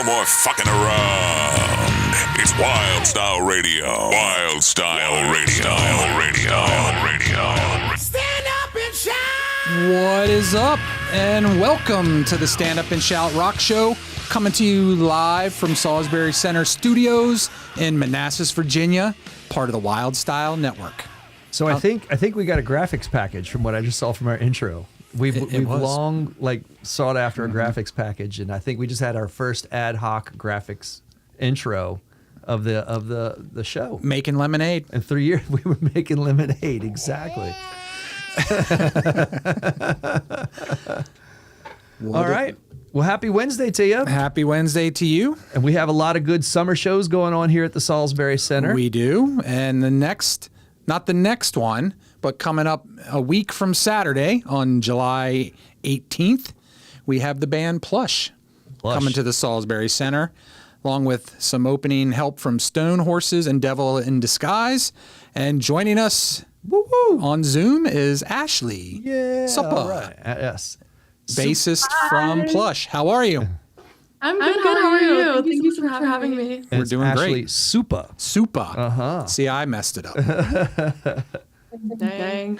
No more fucking around. It's Wild Style Radio. Wild Style Radio. Stand up and shout! What is up? And welcome to the Stand Up and Shout Rock Show, coming to you live from Salisbury Center Studios in Manassas, Virginia, part of the Wylde Style Network. So I think we got a graphics package from what I just saw from our intro. We've long sought after a graphics package, and I think we just had our first ad hoc graphics intro of the show. Making lemonade. In 3 years, we were making lemonade. Exactly. All right. Well, happy Wednesday to you. Happy Wednesday to you. And we have a lot of good summer shows going on here at the Salisbury Center. We do. And not the next one, but coming up a week from Saturday on July 18th, we have the band Plush coming to the Salisbury Center, along with some opening help from Stone Horses and Devil in Disguise. And joining us on Zoom is Ashley. Yeah. Suppa. All right. Yes. Bassist from Plush. How are you? I'm good. How are you? Thank you so much for having me. We're doing Ashley great. Suppa. Suppa. Uh-huh. See, I messed it up. Dang.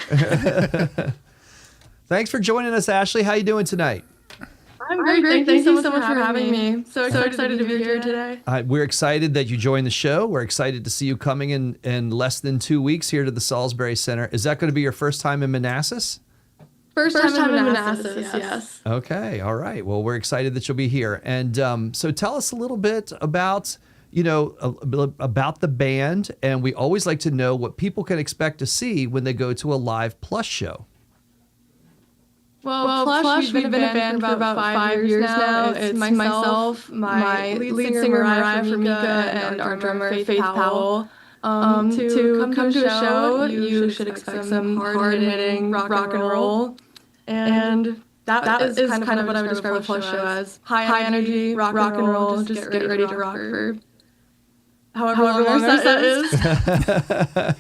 Thanks for joining us, Ashley. How you doing tonight? I'm great. Thank you so much for having me. So excited to be here today. We're excited that you joined the show. We're excited to see you coming in less than 2 weeks here to the Salisbury Center. Is that going to be your first time in Manassas? First time in Manassas, yes. Okay, all right. Well, we're excited that you'll be here. And so tell us a little bit about, about the band. And we always like to know what people can expect to see when they go to a live Plush show. Well, Plush, we've been a band for about 5 years now. It's myself, my lead singer Mariah Formica, and our drummer Faith Powell. To come to a show, you should expect some hard-hitting rock and roll. And that is kind of what I would describe a Plush show as. High energy, rock and roll, just get ready to rock for however long that is.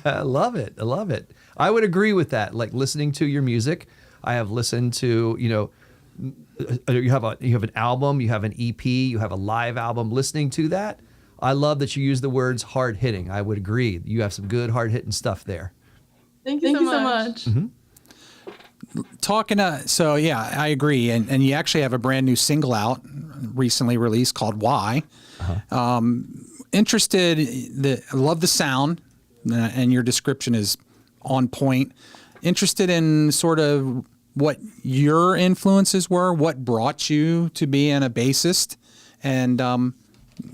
I love it. I would agree with that. Like listening to your music, I have listened to, you have an album, you have an EP, you have a live album. Listening to that, I love that you use the words hard hitting. I would agree. You have some good hard hitting stuff there. Thank you so much. Mm-hmm. I agree. And you actually have a brand new single out, recently released, called Why. Uh-huh. I love the sound, and your description is on point. Interested in sort of what your influences were, what brought you to being a bassist, and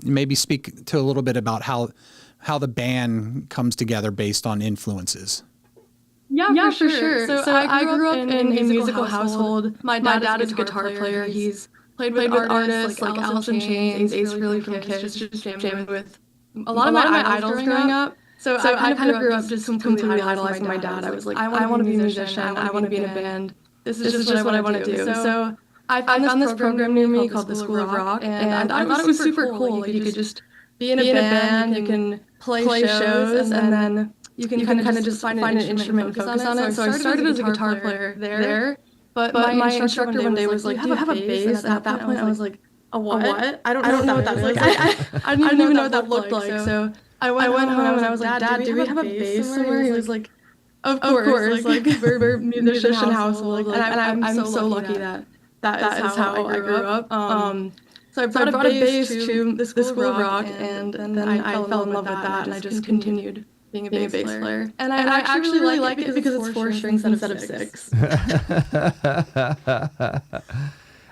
maybe speak to a little bit about how the band comes together based on influences. Yeah, for sure. So I grew up in a musical household. My dad is a guitar player. He's played with artists like Alice in Chains, Ace Frehley from Kiss, just jamming with a lot of my idols growing up. So I kind of grew up just completely idolizing my dad. I was like, I want to be a musician. I want to be in a band. This is just what I want to do. So I found this program near me called the School of Rock, and I thought it was super cool. Like you could just be in a band, you can play shows, and then you can kind of just find an instrument and focus on it. So I started as a guitar player there, but my instructor one day was like, do you have a bass? And at that point I was like, a what? I don't know what that is. Like, I didn't even know what that looked like. So I went home and I was like, Dad, do we have a bass somewhere? He was like, of course. Like we're a musician household. And I'm so lucky that is how I grew up. So I brought a bass to the School of Rock, and then I fell in love with that, and I just continued being a bass player. And I actually really like it because it's 4 strings instead of 6.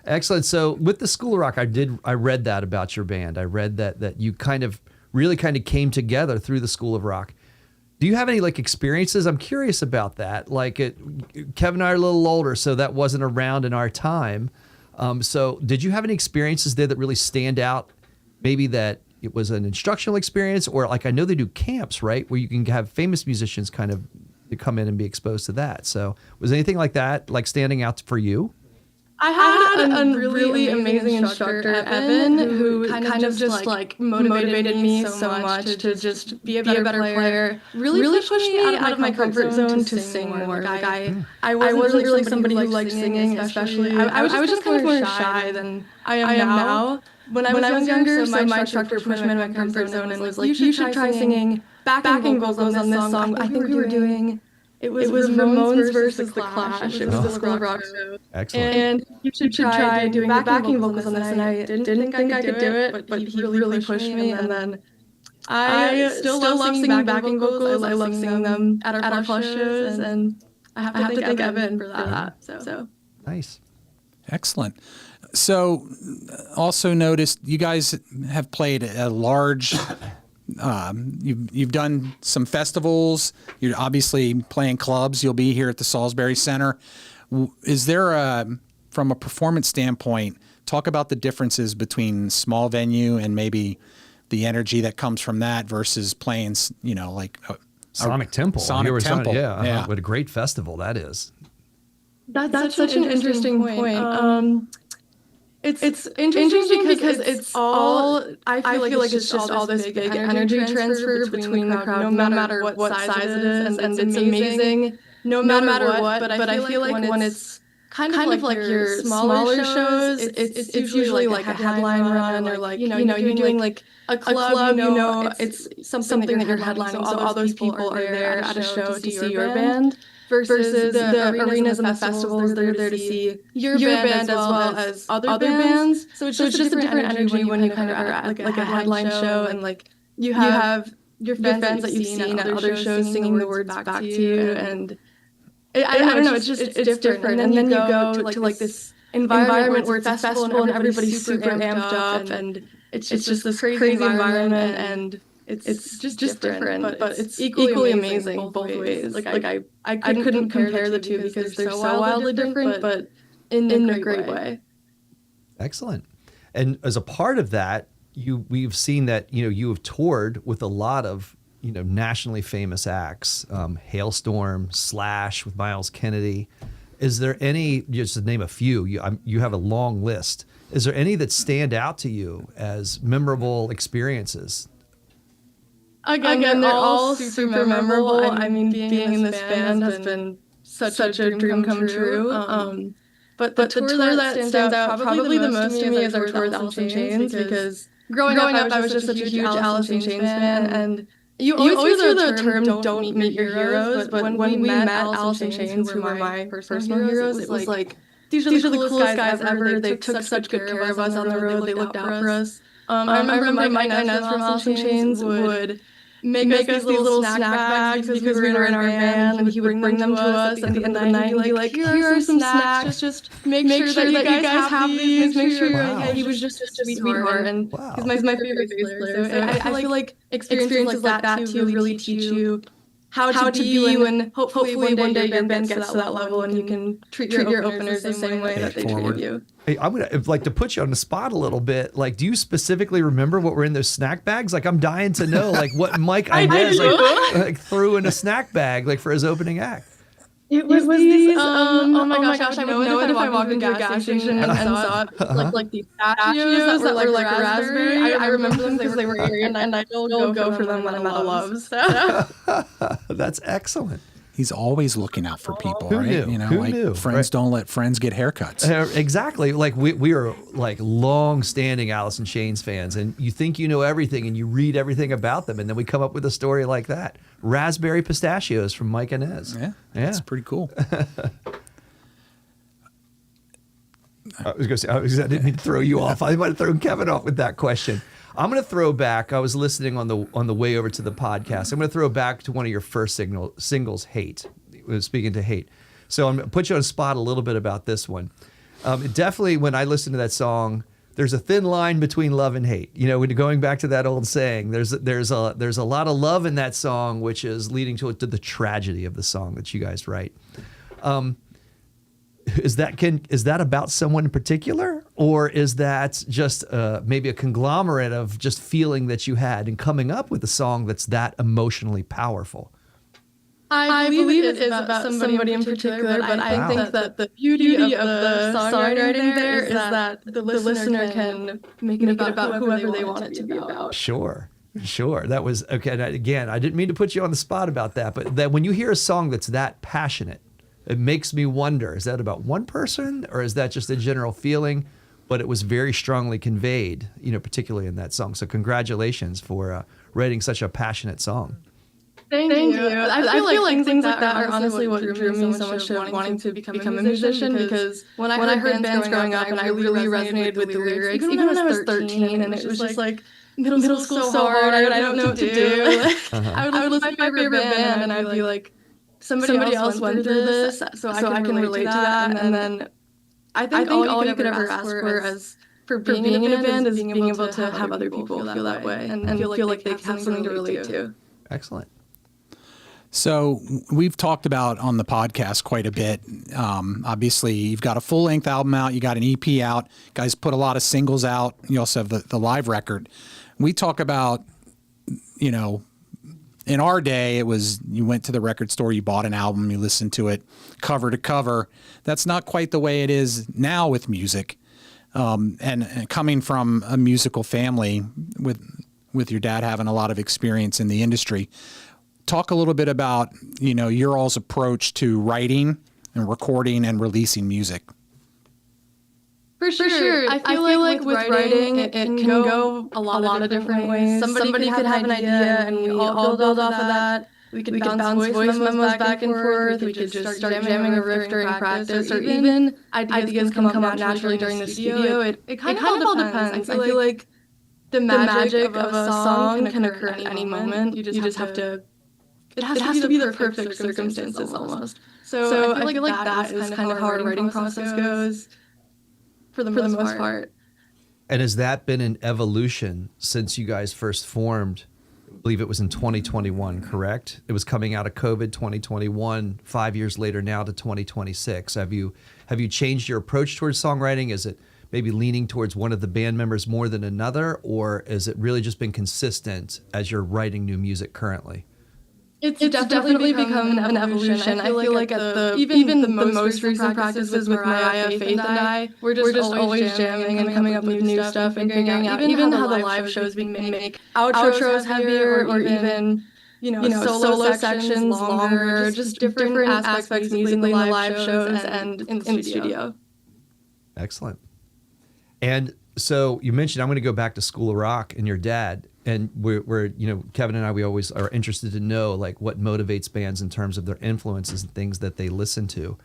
Excellent. So with the School of Rock, I read that about your band. I read that you really came together through the School of Rock. Do you have any experiences? I'm curious about that. Kev and I are a little older, so that wasn't around in our time. So did you have any experiences there that really stand out? Maybe that it was an instructional experience, or I know they do camps, right? Where you can have famous musicians kind of come in and be exposed to that. So was anything like that standing out for you? I had a really amazing instructor, Evan, who kind of just motivated me so much to just be a better player. Really pushed me out of my comfort zone to sing more. I wasn't really somebody who liked singing, especially. I was just kind of more shy than I am now. when I was younger, so my instructor pushed me in my comfort zone and was like, you should try singing backing vocals on this song. I think we were doing, it was Ramones versus The Clash. It was the School of Rock show. Excellent. And you should try doing the backing vocals on this. And I didn't think I could do it, but he really pushed me. And then I still love singing backing vocals. I love singing them at our Plush shows. And I have to thank Evan for that. So Nice. Excellent. So, also noticed you guys have played a large. You've done some festivals. You're obviously playing clubs. You'll be here at the Salisbury Center. Is there from a performance standpoint, talk about the differences between small venue and maybe the energy that comes from that versus playing, like Sonic Temple. Sonic Temple. Yeah. What a great festival that is. That's such an interesting point. It's interesting because it's all, I feel like it's just all this big energy transfer between the crowd, no matter what size it is, and it's amazing no matter what, but I feel like when it's kind of like your smaller shows, it's usually like a headline run, or like, you're doing like a club, it's something that you're headlining, so all those people are there at a show to see your band. Versus the arenas and the festivals, they're there to see your band as well as other bands. So it's just a different energy when you kind of are at like a headline show, and like you have your fans that you've seen at other shows singing the words back to you, and I don't know, it's different. And then you go to like this environment where it's a festival and everybody's super amped up, and it's just this crazy environment, and it's just different, but it's equally amazing both ways. Like I couldn't compare the two because they're so wildly different, but in a great way. Excellent. And as a part of that, we've seen that you have toured with a lot of nationally famous acts, Hailstorm, Slash with Miles Kennedy. Is there any, just to name a few, you have a long list. Is there any that stand out to you as memorable experiences? Again, they're all super memorable. I mean, being in this band has been such a dream come true. But the tour that stands out probably the most to me is our tour with Alice in Chains, because growing up I was just such a huge Alice in Chains fan, and you always hear the term "don't meet your heroes," but when we met Alice in Chains, who were my personal heroes, it was like these are the coolest guys ever. They took such good care of us on the road. They looked out for us. I remember Mike Inez from Alice in Chains would make us these little snack bags because we were in our van, and he would bring them to us at the end of the night and be like, here are some snacks, just make sure that you guys have these, make sure you're okay. He was just a sweetheart, and he's my favorite bass player. So I feel like experiences like that too really teach you how to be you, and hopefully one day your band gets to that level and you can treat your openers the same way that they treated you. Hey, I'm gonna like to put you on the spot a little bit. Like, do you specifically remember what were in those snack bags? Like, I'm dying to know, like, what Mike Inez like threw in a snack bag, like, for his opening act. It was these, oh my gosh, I would know it if I walked into a gas station and saw it, like these pistachios that were like raspberry. I remember them because they were airy, and I still go for them when I'm at a Love's. That's excellent. He's always looking out for people, Who right? knew? Who knew? Friends don't let friends get haircuts. Exactly. Like we are like long-standing Alice in Chains fans, and you think you know everything, and you read everything about them, and then we come up with a story like that: raspberry pistachios from Mike Inez. Yeah, that's pretty cool. I was going to say, I didn't mean to throw you off. I might have thrown Kevin off with that question. I'm going to throw back. I was listening on the way over to the podcast. I'm going to throw back to one of your first singles, "Hate." Speaking to "Hate," so I'm going to put you on the spot a little bit about this one. Definitely, when I listen to that song, there's a thin line between love and hate. When going back to that old saying, there's a lot of love in that song, which is leading to the tragedy of the song that you guys write. Is that about someone in particular, or is that just maybe a conglomerate of just feeling that you had and coming up with a song that's that emotionally powerful? I believe it is about somebody in particular, but I think that the beauty of the songwriting there is that the listener can make it about whoever they want it to be about. Sure. That was okay. And again, I didn't mean to put you on the spot about that, but that when you hear a song that's that passionate, it makes me wonder, is that about one person, or is that just a general feeling? but it was very strongly conveyed, particularly in that song. So congratulations for writing such a passionate song. Thank you. I feel like things like that are honestly what drew me so much to wanting to become a musician, because when I heard bands growing up and I really resonated with the lyrics, even when I was 13, and it was just like, middle school's so hard, I don't know what to do. I would listen to my favorite band and I'd be like, somebody else went through this, so I can relate to that. And then I think all you could ever ask for being in a band is being able to have other people feel that way and feel like they have something to relate to. Excellent. So we've talked about on the podcast quite a bit. Obviously, you've got a full-length album out. You got an EP out. Guys put a lot of singles out. You also have the live record. We talk about, in our day, it was you went to the record store, you bought an album, you listened to it cover to cover. That's not quite the way it is now with music. And coming from a musical family with your dad having a lot of experience in the industry, talk a little bit about, your all's approach to writing and recording and releasing music. For sure. I feel like with writing, it can go a lot of different ways. Somebody could have an idea and we all build off of that. We could bounce voice memos back and forth. We could just start jamming a riff during practice, or even ideas come up naturally during the studio. It kind of all depends. I feel like the magic of a song can occur at any moment. You just have to... It has to be the perfect circumstances almost. So I feel like that is kind of how our writing process goes for the most part. And has that been an evolution since you guys first formed? I believe it was in 2021, correct? It was coming out of COVID 2021, 5 years later now to 2026. Have you changed your approach towards songwriting? Is it maybe leaning towards one of the band members more than another, or has it really just been consistent as you're writing new music currently? It's definitely become an evolution. I feel like at even the most recent practices with Mariah, Faith, and I, we're just always jamming and coming up with new stuff and figuring out even how the live shows we make outros heavier, or even solo sections longer, just different aspects using the live shows and in the studio. Excellent. And so you mentioned, I'm going to go back to School of Rock and your dad. And we're Kevin and I, we always are interested to know like what motivates bands in terms of their influences and things that they listen to.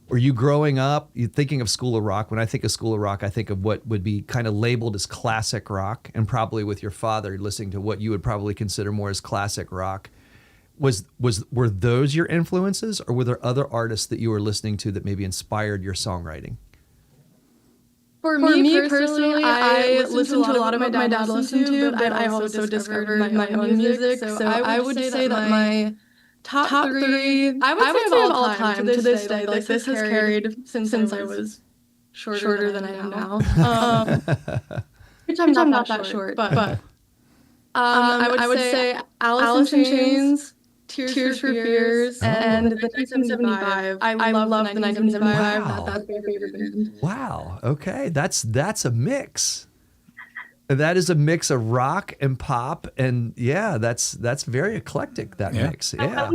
Were you growing up, you thinking of School of Rock? When I think of School of Rock, I think of what would be kind of labeled as classic rock, and probably with your father listening to what you would probably consider more as classic rock. Were those your influences, or were there other artists that you were listening to that maybe inspired your songwriting? For me personally, I listened to a lot of what my dad listened to, but I also discovered my own music. So I would say that my top three, I would say of all time to this day, like this has carried since I was shorter than I am now. Which I'm not that short, but I would say Alice in Chains, Tears for Fears, and the 1975. I love the 1975. Wow. That's my favorite band. Wow. Okay, that's a mix. That is a mix of rock and pop, and yeah, that's very eclectic. That mix. Yeah.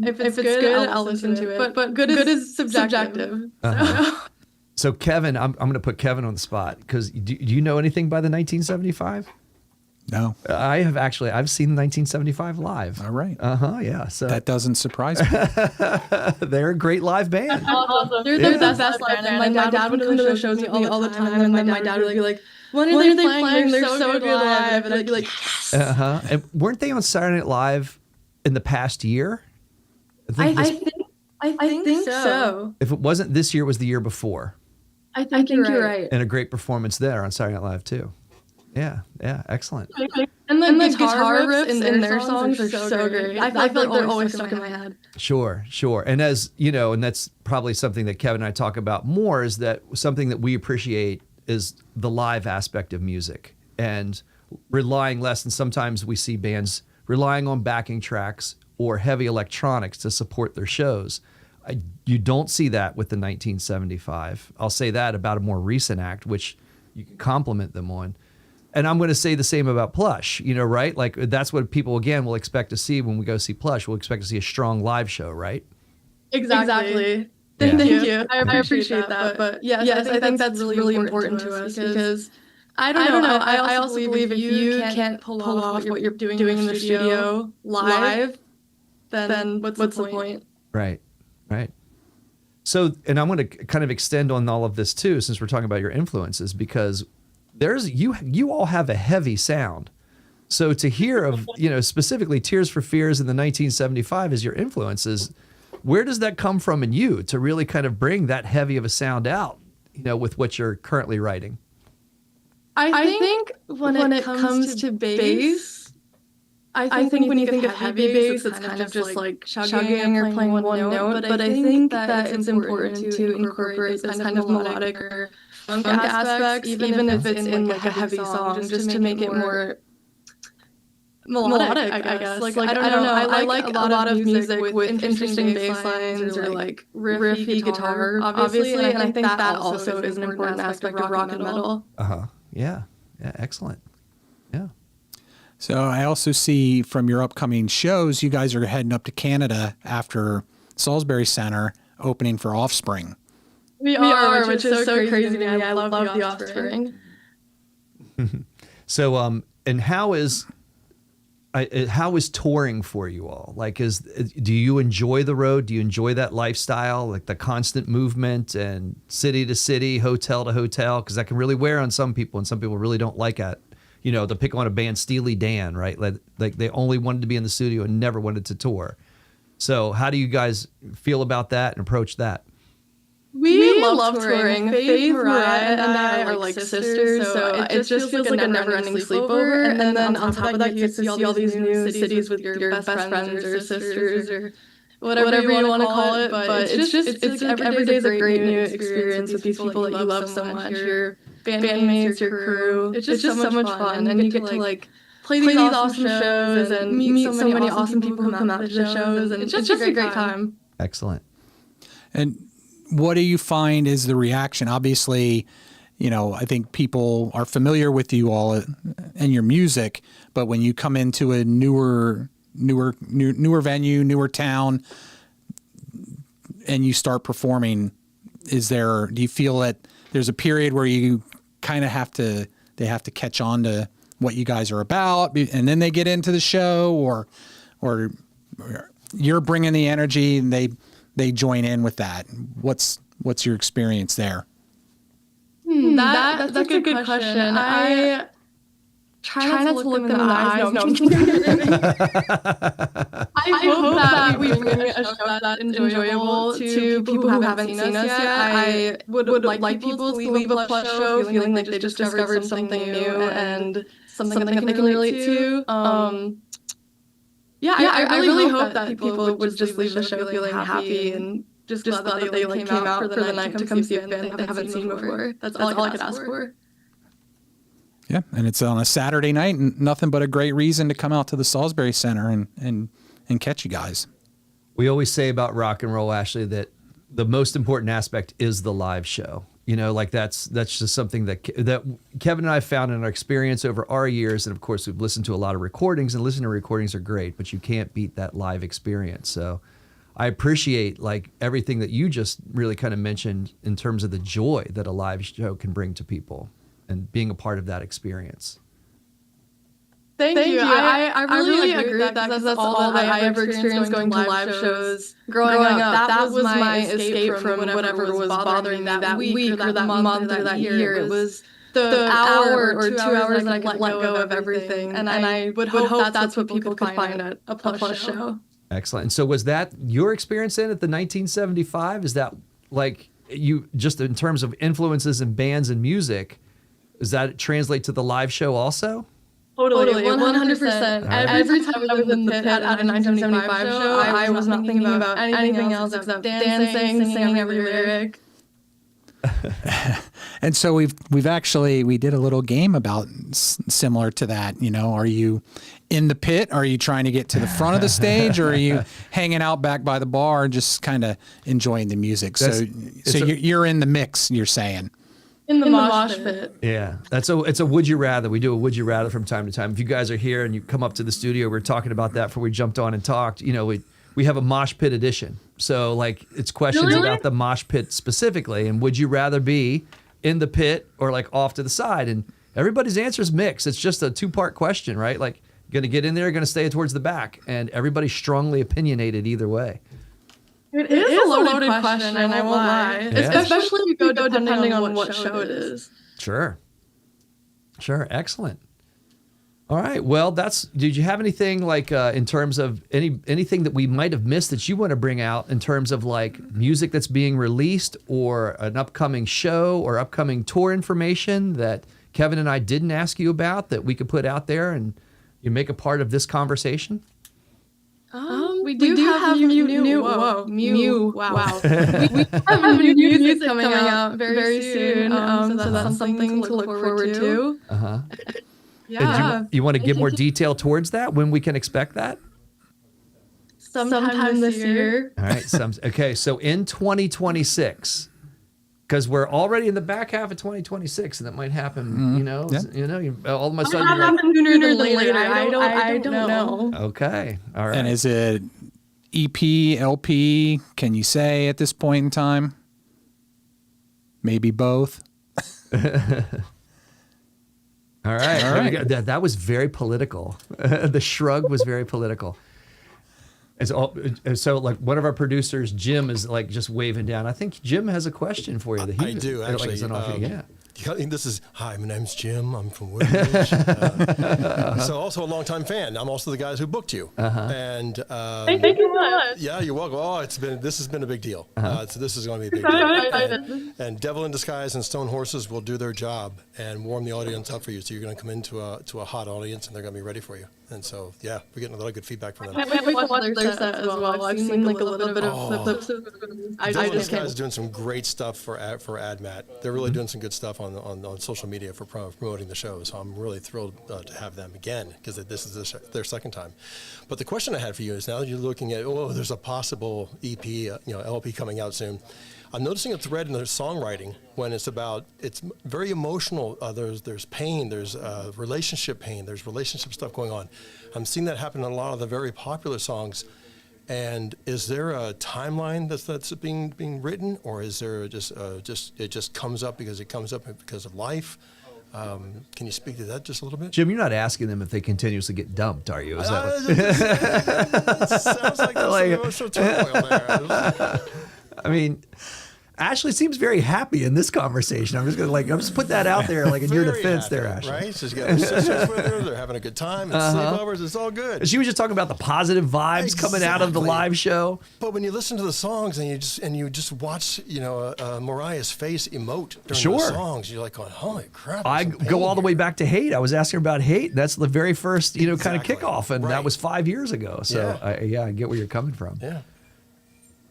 If it's good, I'll listen to it. But good is subjective. Uh-huh. So Kevin, I'm going to put Kevin on the spot, because do you know anything by the 1975? No. I've seen 1975 live. All right. Yeah. So that doesn't surprise me. They're a great live band. Awesome. They're the best live band. And my dad would come to the shows with me all the time, and then my dad would be like, when are they playing? They're so good live. And I'd be like, yes. And weren't they on Saturday Night Live in the past year? I think so. If it wasn't this year, it was the year before. I think you're right. And a great performance there on Saturday Night Live too. Yeah, excellent. And the guitar riffs in their songs are so great. I feel like they're always stuck in my head. Sure. And as you know, and that's probably something that Kevin and I talk about more, is that something that we appreciate is the live aspect of music, and relying less. And sometimes we see bands relying on backing tracks or heavy electronics to support their shows. You don't see that with the 1975. I'll say that about a more recent act, which you can compliment them on. And I'm going to say the same about Plush, right? Like that's what people, again, will expect to see when we go see Plush. We'll expect to see a strong live show, right? Exactly. Thank you. I appreciate that. But yes, I think that's really important to us because I don't know. I also believe if you can't pull off what you're doing in the studio live, then what's the point? Right. So, and I'm going to kind of extend on all of this too, since we're talking about your influences, because you all have a heavy sound. So to hear of, specifically Tears for Fears in the 1975 as your influences, where does that come from in you to really kind of bring that heavy of a sound out, with what you're currently writing? I think when it comes to bass, I think when you think of heavy bass, it's kind of just like chugging or playing one note. But I think that it's important to incorporate those kind of melodic or funk aspects, even if it's in like a heavy song, just to make it more melodic, I guess. Like I don't know. I like a lot of music with interesting bass lines or like riffy guitar, obviously, and I think that also is an important aspect of rock and metal. Yeah. Excellent. Yeah. So I also see from your upcoming shows, you guys are heading up to Canada after Salisbury Center opening for Offspring. We are, which is so crazy to me. I love the Offspring. So, and how is touring for you all? Like, do you enjoy the road? Do you enjoy that lifestyle, like the constant movement and city to city, hotel to hotel? Because that can really wear on some people, and some people really don't like it. To pick on a band, Steely Dan, right? Like they only wanted to be in the studio and never wanted to tour. So how do you guys feel about that and approach that? We love touring. Faith, Mariah, and I are like sisters, so it just feels like a never-ending sleepover. And then on top of that, you get to see all these new cities with your best friends or sisters or whatever you want to call it. But it's every day's a great new experience with these people that you love so much. Your bandmates, your crew. It's just so much fun, and you get to like play these awesome shows and meet so many awesome people who come out to the shows, and it's just a great time. Excellent. And what do you find is the reaction? Obviously, I think people are familiar with you all and your music, but when you come into a newer venue, newer town, and you start performing, do you feel that there's a period where you kind of they have to catch on to what you guys are about, and then they get into the show, or you're bringing the energy and they join in with that? What's your experience there? That's a good question. I try not to look them in the eyes. No, I'm kidding. I hope that we bring a show that's enjoyable to people who haven't seen us yet. I would like people to leave a Plush show feeling like they just discovered something new and something that they can relate to. I really hope that people would just leave the show feeling happy and just glad that they came out for the night to come see a band they haven't seen before. That's all I could ask for. Yeah, and it's on a Saturday night, and nothing but a great reason to come out to the Salisbury Center and catch you guys. We always say about rock and roll, Ashley, that the most important aspect is the live show. Like that's just something that Kevin and I found in our experience over our years, and of course we've listened to a lot of recordings, and listening to recordings are great, but you can't beat that live experience. So I appreciate like everything that you just really kind of mentioned in terms of the joy that a live show can bring to people and being a part of that experience. Thank you. I really agree with that because that's all that I ever experienced going to live shows growing up. That was my escape from whatever was bothering me that week or that month or that year. It was the hour or 2 hours that I could let go of everything. And I would hope that's what people could find at a Plush show. Excellent. And so was that your experience then at the 1975? Is that like you, just in terms of influences in bands and music, does that translate to the live show also? Totally, 100%. Every time I was in the pit at a 1975 show, I was not thinking about anything else except dancing, singing every lyric. And so we did a little game about similar to that. Are you in the pit? Are you trying to get to the front of the stage, or are you hanging out back by the bar, just kind of enjoying the music? You're in the mix, you're saying. In the mosh pit. Yeah, it's a would you rather. We do a would you rather from time to time. If you guys are here and you come up to the studio, we're talking about that before we jumped on and talked. We have a mosh pit edition. So like it's questions about the mosh pit specifically. And would you rather be in the pit or like off to the side? And everybody's answer is mixed. It's just a 2-part question, right? Like, going to get in there, going to stay towards the back. And everybody's strongly opinionated either way. It is a loaded question, and I won't lie. Yeah. Especially if you go depending on what show it is. Sure. Excellent. All right. Well, did you have anything like in terms of anything that we might have missed that you want to bring out in terms of like music that's being released or an upcoming show or upcoming tour information that Kevin and I didn't ask you about that we could put out there and you make a part of this conversation? We do have new wow. We have new music coming out very soon. So that's something to look forward to. Uh-huh. Yeah. You want to give more detail towards that? When we can expect that? Sometime this year. All right. Okay. So in 2026, because we're already in the back half of 2026, and that might happen. All of a sudden. It might happen sooner than later. I don't know. Okay. All right. And is it EP, LP? Can you say at this point in time? Maybe both. All right. That was very political. The shrug was very political. So like one of our producers, Jim, is like just waving down. I think Jim has a question for you. I do actually. Hi, my name's Jim. I'm from Wylde. So also a longtime fan. I'm also the guys who booked you. And thank you much. Yeah, you're welcome. Oh, this has been a big deal. So this is going to be a big deal. And Devil in Disguise and Stone Horses will do their job and warm the audience up for you. So you're going to come into a hot audience, and they're going to be ready for you. And so, yeah, we're getting a lot of good feedback from them. I can't wait to watch their set as well. I've seen like a little bit of clips. Those guys doing some great stuff for AdMat. They're really doing some good stuff on social media for promoting the show. So I'm really thrilled to have them again because this is their second time. But the question I had for you is now that you're looking at, there's a possible EP, LP coming out soon. I'm noticing a thread in their songwriting when it's very emotional. There's pain, there's relationship pain, there's relationship stuff going on. I'm seeing that happen in a lot of the very popular songs. And is there a timeline that's being written, or is there it just comes up because it comes up because of life? Can you speak to that just a little bit? Jim, you're not asking them if they continuously get dumped, are you? Is that it sounds like there's some emotional turmoil there. I mean, Ashley seems very happy in this conversation. I'm just put that out there, like in your defense, happy, there, Ashley. Right? She's got her sisters with her. They're having a good time. It's sleepovers. It's all good. She was just talking about the positive vibes coming out of the live show. But when you listen to the songs and you just watch, Mariah's face emote during the songs, you're like going, "Holy crap!" I go all the way back to Hate. I was asking her about Hate. That's the very first, kind of kickoff, and that was 5 years ago. So I get where you're coming from. Yeah.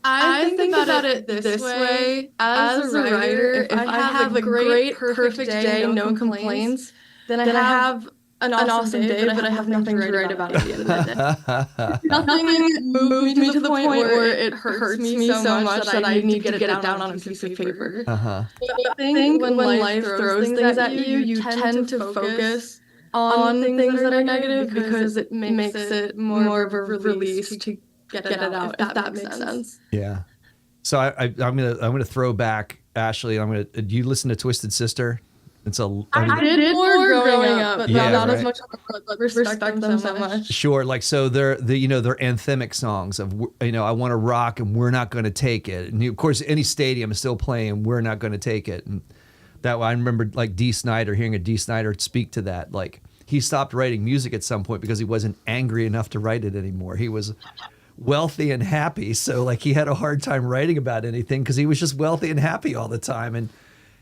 I think about it this way. As a writer, if I have a great, perfect day, no complaints, then I have an awesome day, but I have nothing to write about at the end of the day. Nothing moved me to the point where it hurts me so much that I need to get it down on a piece of paper. I think when life throws things at you, you tend to focus on things that are negative because it makes it more of a release to get it out, if that makes sense. Yeah. So I'm gonna throw back, Ashley. Do you listen to Twisted Sister? I did more growing up, but not as much. But respect them so much. Sure. Like so, they're anthemic songs of I want to rock and we're not going to take it. And of course, any stadium is still playing "We're Not Going to Take It." And that I remember like Dee Snider, hearing a Dee Snider speak to that. Like he stopped writing music at some point because he wasn't angry enough to write it anymore. He was wealthy and happy, so like he had a hard time writing about anything because he was just wealthy and happy all the time, and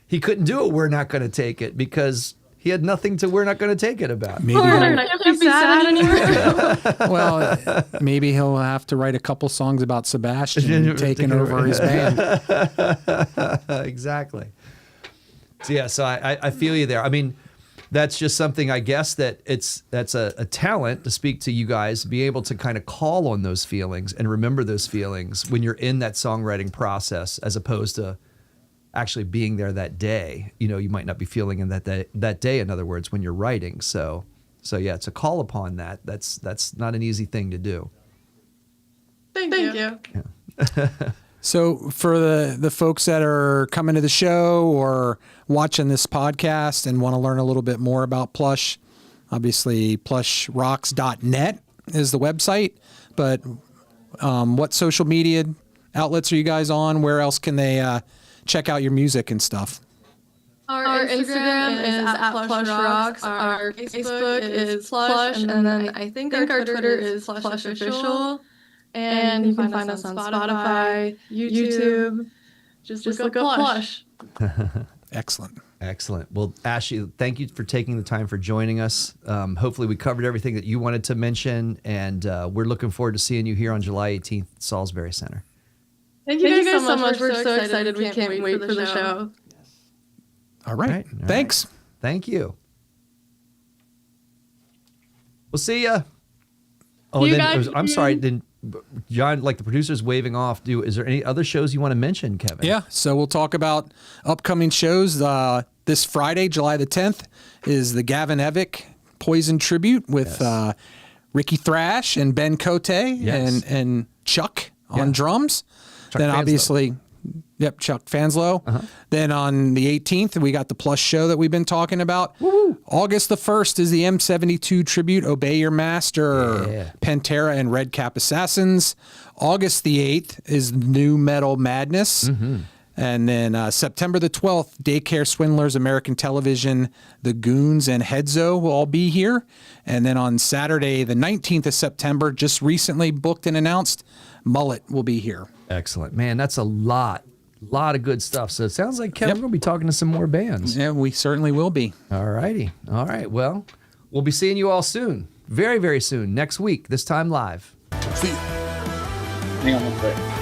he couldn't do it. We're not going to take it because he had nothing to. We're not going to take it about. Maybe I can't be sad anymore. Well, maybe he'll have to write a couple songs about Sebastian taking over his band. Exactly. So I feel you there. I mean, that's just something, I guess, that's a talent to speak to you guys, be able to kind of call on those feelings and remember those feelings when you're in that songwriting process, as opposed to actually being there that day. You might not be feeling in that day, in other words, when you're writing. So yeah, to call upon that, that's not an easy thing to do. Thank you. Yeah. So for the folks that are coming to the show or watching this podcast and want to learn a little bit more about Plush, obviously plushrocks.net is the website. But what social media outlets are you guys on? Where else can they check out your music and stuff? Our Instagram is at Plush Rocks. Our Facebook is Plush, and then I think our Twitter is Plush Official. And you can find us on Spotify, YouTube. Just look up Plush. Excellent. Excellent. Well, Ashley, thank you for taking the time for joining us. Hopefully we covered everything that you wanted to mention, and we're looking forward to seeing you here on July 18th at Salisbury Center. Thank you guys so much. We're so excited. We can't wait for the show. All right. Thanks. Thank you. We'll see ya. Oh, then I'm sorry. Then John, like the producer's waving off. Is there any other shows you want to mention, Kevin? Yeah. So we'll talk about upcoming shows. This Friday, July the 10th, is the Gavin Evick Poison Tribute with Ricky Thrash and Ben Cote and Chuck on drums. Chuck then Fanslow. Obviously, Chuck Fanslow. Then on the 18th, we got the Plush show that we've been talking about. Woo-hoo. August the 1st is the M72 tribute, Obey Your Master, Pantera and Red Cap Assassins. August the 8th is New Metal Madness. And then September the 12th, Daycare Swindlers, American Television, The Goons, and Headzo will all be here. And then on Saturday, the 19th of September, just recently booked and announced, Mullet will be here. Excellent. Man, that's a lot of good stuff. So it sounds like, Kevin, we're going to be talking to some more bands. Yeah, we certainly will be. All righty. All right. Well, we'll be seeing you all soon. Very, very soon. Next week, this time live. See you. Hang on one second.